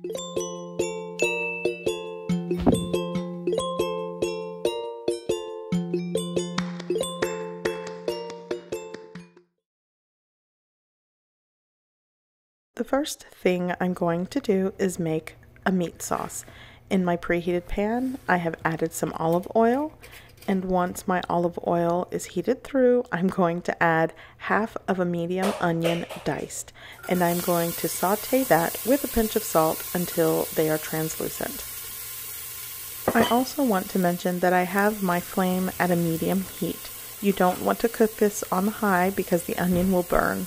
The first thing I'm going to do is make a meat sauce. In my preheated pan, I have added some olive oil, and once my olive oil is heated through, I'm going to add half of a medium onion diced, and I'm going to saute that with a pinch of salt until they are translucent. I also want to mention that I have my flame at a medium heat. You don't want to cook this on high because the onion will burn.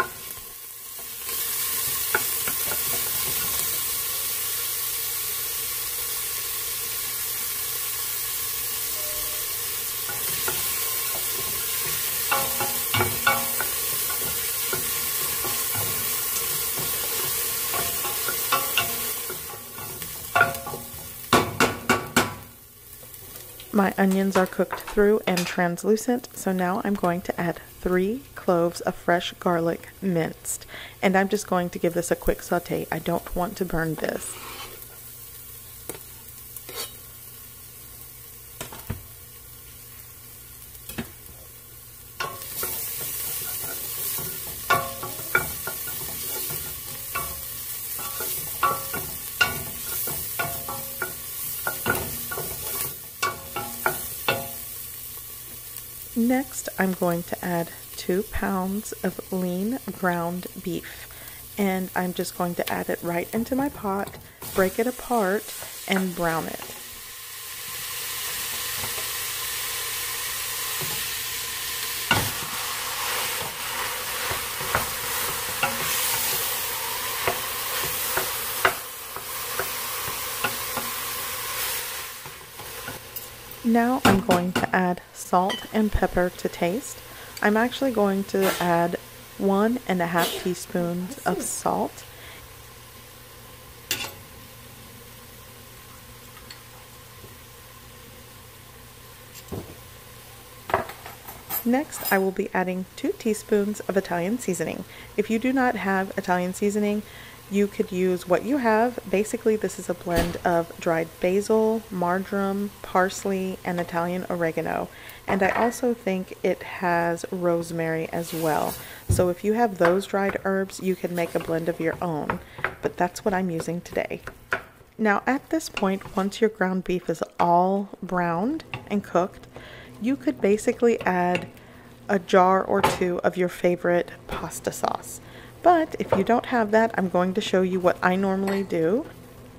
My onions are cooked through and translucent, so now I'm going to add 3 cloves of fresh garlic minced, and I'm just going to give this a quick saute. I don't want to burn this. Next, I'm going to add 2 pounds of lean ground beef, and I'm just going to add it right into my pot, break it apart, and brown it. Now I'm going to add salt and pepper to taste. I'm actually going to add 1.5 teaspoons of salt. Next, I will be adding 2 teaspoons of Italian seasoning. If you do not have Italian seasoning, you could use what you have. Basically, this is a blend of dried basil, marjoram, parsley, and Italian oregano. And I also think it has rosemary as well. So if you have those dried herbs, you can make a blend of your own. But that's what I'm using today. Now at this point, once your ground beef is all browned and cooked, you could basically add a jar or 2 of your favorite pasta sauce. But if you don't have that, I'm going to show you what I normally do.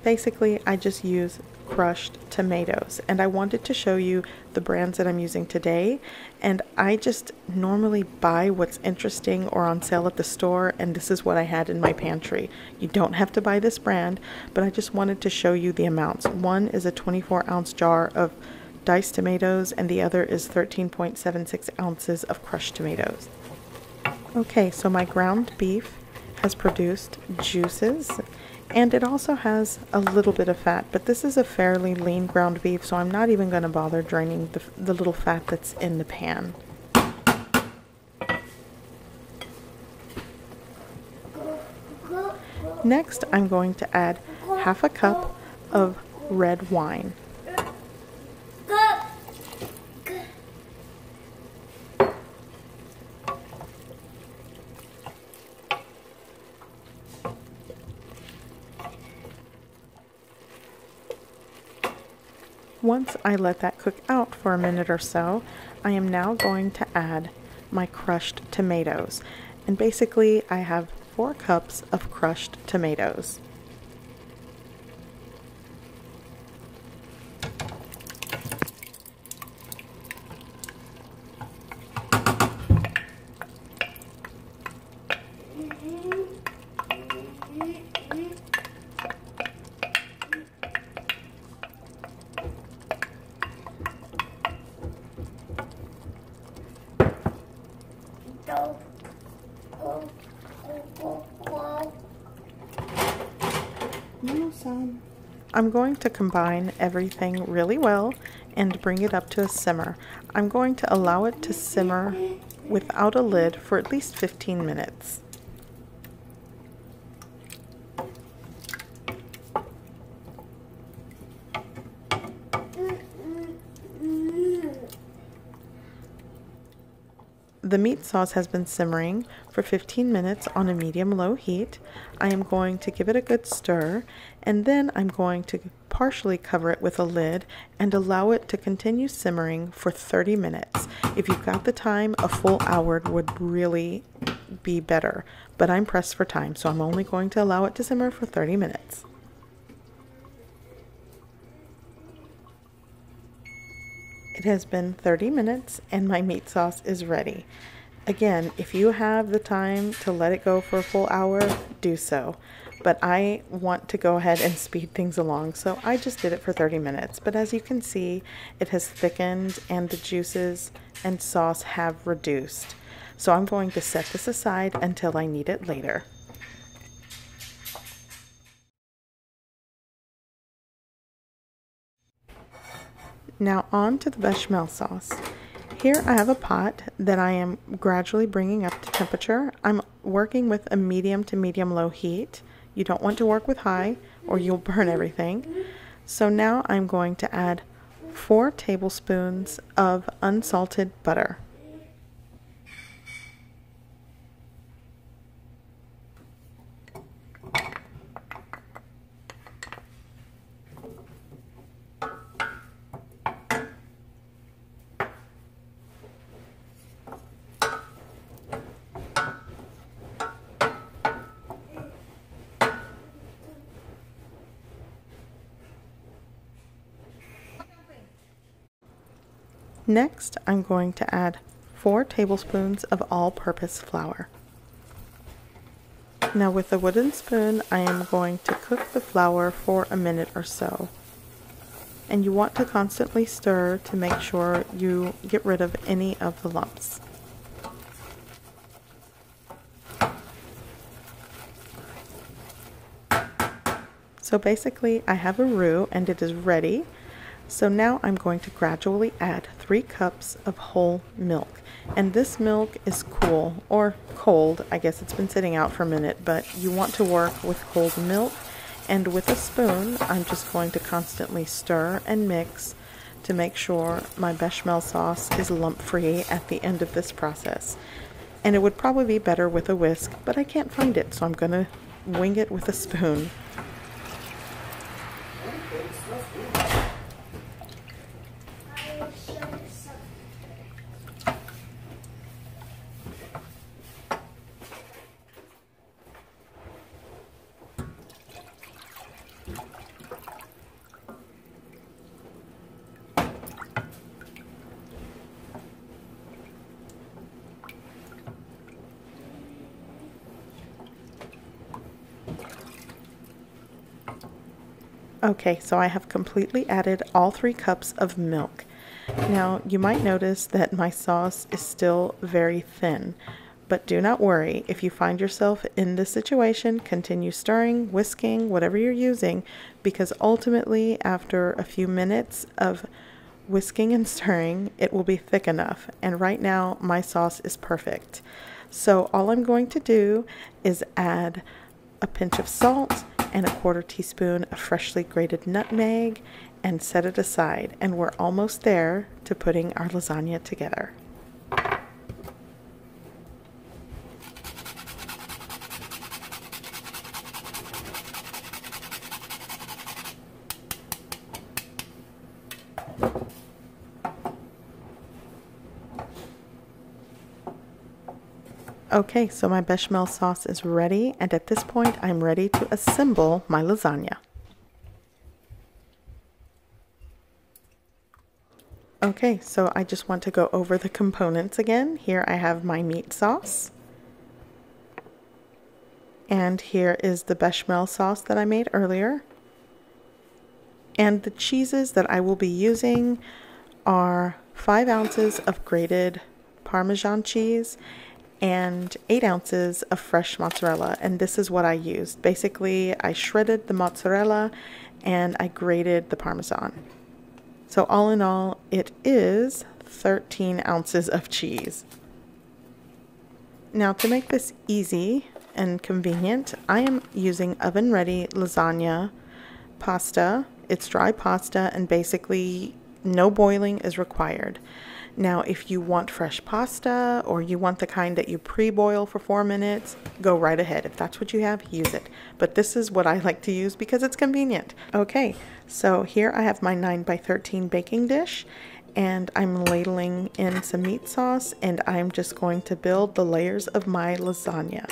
Basically, I just use crushed tomatoes, and I wanted to show you the brands that I'm using today. And I just normally buy what's interesting or on sale at the store, and this is what I had in my pantry. You don't have to buy this brand, but I just wanted to show you the amounts. One is a 24-ounce jar of diced tomatoes, and the other is 13.76 ounces of crushed tomatoes. Okay, so my ground beef has produced juices, and it also has a little bit of fat, but this is a fairly lean ground beef, so I'm not even going to bother draining the little fat that's in the pan. Next, I'm going to add half a cup of red wine. Once I let that cook out for a minute or so, I am now going to add my crushed tomatoes. And basically, I have 4 cups of crushed tomatoes. I'm going to combine everything really well and bring it up to a simmer. I'm going to allow it to simmer without a lid for at least 15 minutes. the meat sauce has been simmering for 15 minutes on a medium-low heat. I am going to give it a good stir, and then I'm going to partially cover it with a lid and allow it to continue simmering for 30 minutes. If you've got the time, a full hour would really be better, but I'm pressed for time, so I'm only going to allow it to simmer for 30 minutes. It has been 30 minutes and my meat sauce is ready. Again, if you have the time to let it go for a full hour, do so. But I want to go ahead and speed things along, so I just did it for 30 minutes. But as you can see, it has thickened and the juices and sauce have reduced. So I'm going to set this aside until I need it later. Now on to the bechamel sauce. Here I have a pot that I am gradually bringing up to temperature. I'm working with a medium to medium-low heat. You don't want to work with high or you'll burn everything. So now I'm going to add 4 tablespoons of unsalted butter. Next, I'm going to add 4 tablespoons of all-purpose flour. Now with a wooden spoon, I am going to cook the flour for a minute or so. And you want to constantly stir to make sure you get rid of any of the lumps. So basically, I have a roux and it is ready. So now I'm going to gradually add 3 cups of whole milk. And this milk is cool, or cold. I guess it's been sitting out for a minute, but you want to work with cold milk. And with a spoon, I'm just going to constantly stir and mix to make sure my bechamel sauce is lump-free at the end of this process. And it would probably be better with a whisk, but I can't find it, so I'm going to wing it with a spoon. Okay, so I have completely added all 3 cups of milk. Now, you might notice that my sauce is still very thin, but do not worry. If you find yourself in this situation, continue stirring, whisking, whatever you're using, because ultimately, after a few minutes of whisking and stirring, it will be thick enough. And right now, my sauce is perfect. So all I'm going to do is add a pinch of salt and a 1/4 teaspoon of freshly grated nutmeg and set it aside, and we're almost there to putting our lasagna together. Okay, so my bechamel sauce is ready, and at this point I'm ready to assemble my lasagna. Okay, so I just want to go over the components again. Here I have my meat sauce. And here is the bechamel sauce that I made earlier. And the cheeses that I will be using are 5 ounces of grated Parmesan cheese and 8 ounces of fresh mozzarella, and this is what I used. Basically, I shredded the mozzarella and I grated the Parmesan. So all in all, it is 13 ounces of cheese. Now to make this easy and convenient, I am using oven-ready lasagna pasta. It's dry pasta and basically no boiling is required. Now, if you want fresh pasta or you want the kind that you pre-boil for 4 minutes, go right ahead. If that's what you have, use it. But this is what I like to use because it's convenient. Okay, so here I have my 9x13 baking dish, and I'm ladling in some meat sauce, and I'm just going to build the layers of my lasagna.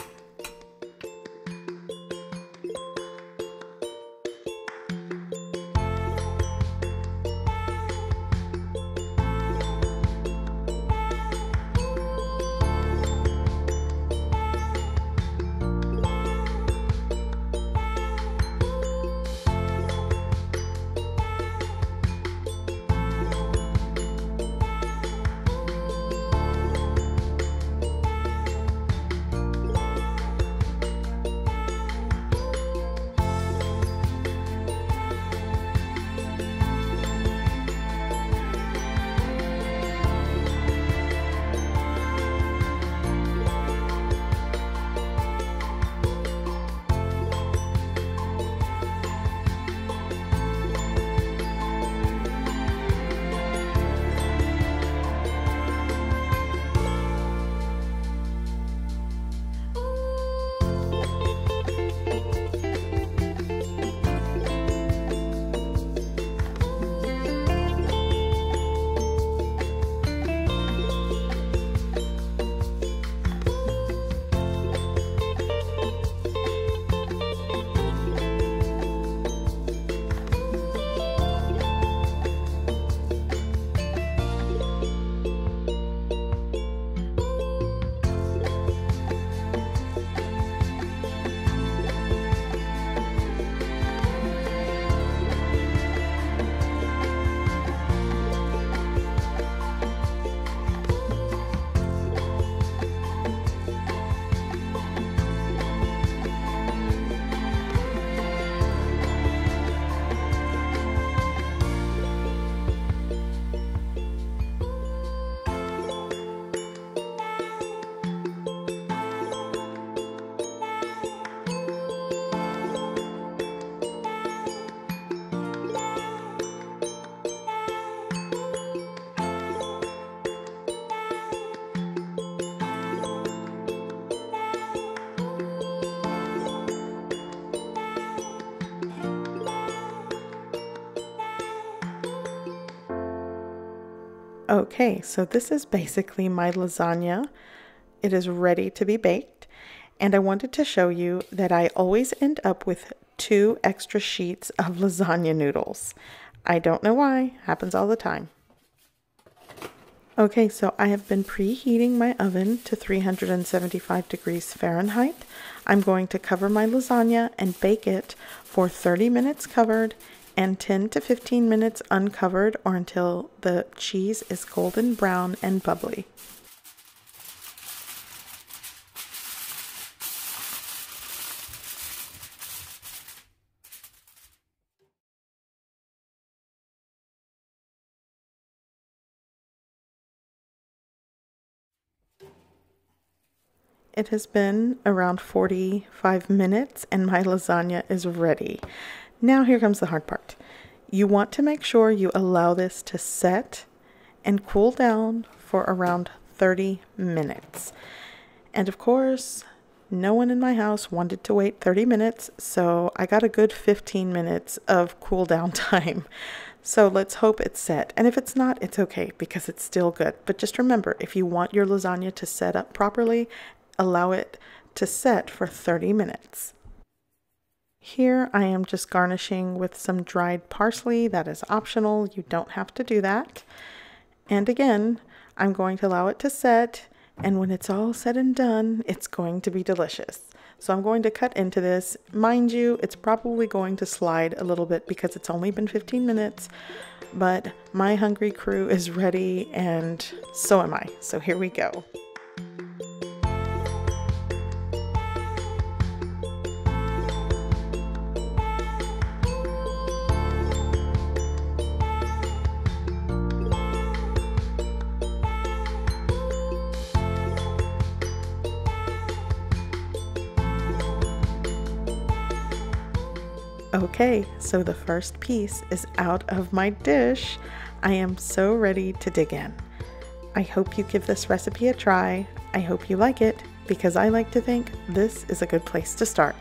Okay, so this is basically my lasagna. It is ready to be baked, and I wanted to show you that I always end up with 2 extra sheets of lasagna noodles. I don't know why, happens all the time. Okay, so I have been preheating my oven to 375 degrees Fahrenheit. I'm going to cover my lasagna and bake it for 30 minutes covered and 10 to 15 minutes uncovered, or until the cheese is golden brown and bubbly. It has been around 45 minutes and my lasagna is ready. Now here comes the hard part. You want to make sure you allow this to set and cool down for around 30 minutes. And of course, no one in my house wanted to wait 30 minutes, so I got a good 15 minutes of cool down time. So let's hope it's set. And if it's not, it's okay because it's still good. But just remember, if you want your lasagna to set up properly, allow it to set for 30 minutes. Here I am just garnishing with some dried parsley. That is optional. You don't have to do that. And again, I'm going to allow it to set, and when it's all said and done, it's going to be delicious. So I'm going to cut into this. Mind you, it's probably going to slide a little bit because it's only been 15 minutes, but my hungry crew is ready and so am I. So here we go. Okay, so the first piece is out of my dish. I am so ready to dig in. I hope you give this recipe a try. I hope you like it, because I like to think this is a good place to start.